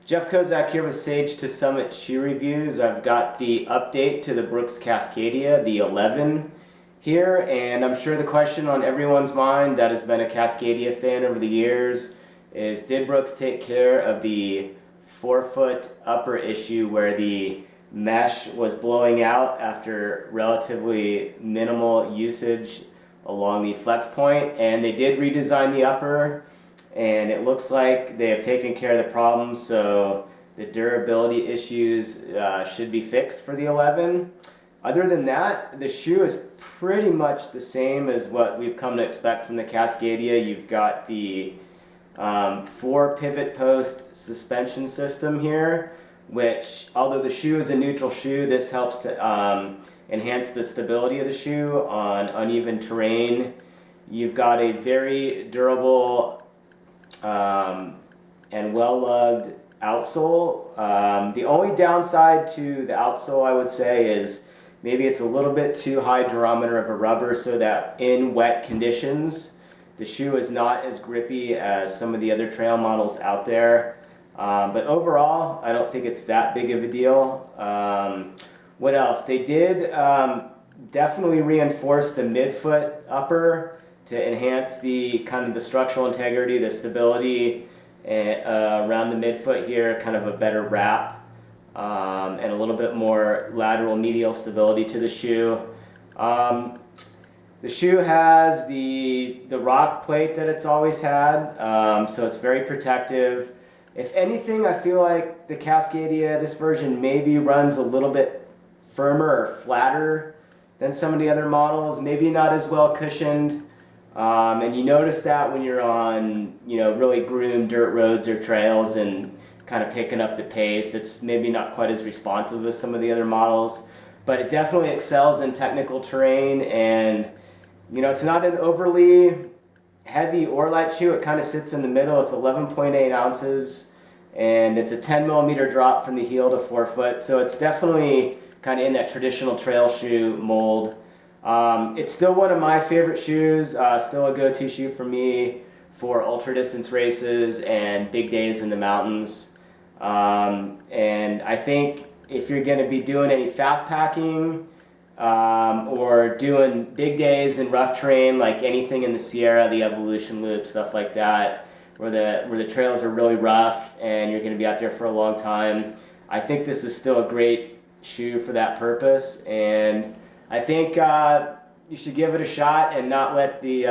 Jeff Kozak here with Sage to Summit Shoe Reviews. I've got the update to the Brooks Cascadia, the 11 here, and I'm sure the question on everyone's mind that has been a Cascadia fan over the years is, did Brooks take care of the forefoot upper issue where the mesh was blowing out after relatively minimal usage along the flex point? And they did redesign the upper, and it looks like they have taken care of the problem, so the durability issues should be fixed for the 11. Other than that, the shoe is pretty much the same as what we've come to expect from the Cascadia. You've got the 4 pivot post suspension system here, which, although the shoe is a neutral shoe, this helps to enhance the stability of the shoe on uneven terrain. You've got a very durable and well-lugged outsole. The only downside to the outsole, I would say, is maybe it's a little bit too high durometer of a rubber, so that in wet conditions the shoe is not as grippy as some of the other trail models out there. But overall, I don't think it's that big of a deal. What else? They did definitely reinforce the midfoot upper to enhance the kind of the structural integrity, the stability around the midfoot here, kind of a better wrap, and a little bit more lateral medial stability to the shoe. The shoe has the rock plate that it's always had, so it's very protective. If anything, I feel like the Cascadia, this version, maybe runs a little bit firmer or flatter than some of the other models, maybe not as well cushioned. And you notice that when you're on, really groomed dirt roads or trails and kind of picking up the pace. It's maybe not quite as responsive as some of the other models, but it definitely excels in technical terrain. And, it's not an overly heavy or light shoe. It kind of sits in the middle. It's 11.8 ounces, and it's a 10 millimeter drop from the heel to forefoot. So it's definitely kind of in that traditional trail shoe mold. It's still one of my favorite shoes, still a go-to shoe for me for ultra-distance races and big days in the mountains. And I think if you're going to be doing any fast packing or doing big days in rough terrain, like anything in the Sierra, the Evolution Loop, stuff like that, where the trails are really rough and you're going to be out there for a long time, I think this is still a great shoe for that purpose. And I think you should give it a shot and not let the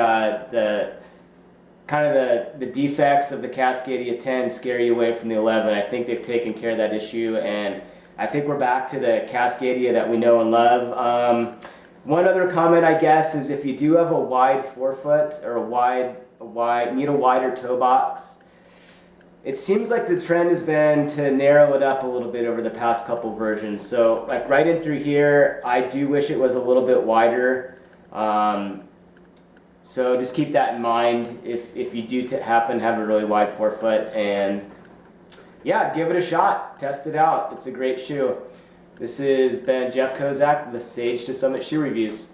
defects of the Cascadia 10 scare you away from the 11. I think they've taken care of that issue, and I think we're back to the Cascadia that we know and love. One other comment, I guess, is if you do have a wide forefoot or need a wider toe box, it seems like the trend has been to narrow it up a little bit over the past couple versions. So like right in through here, I do wish it was a little bit wider. So just keep that in mind if you do happen to have a really wide forefoot. And yeah, give it a shot. Test it out. It's a great shoe. This has been Jeff Kozak with Sage to Summit Shoe Reviews.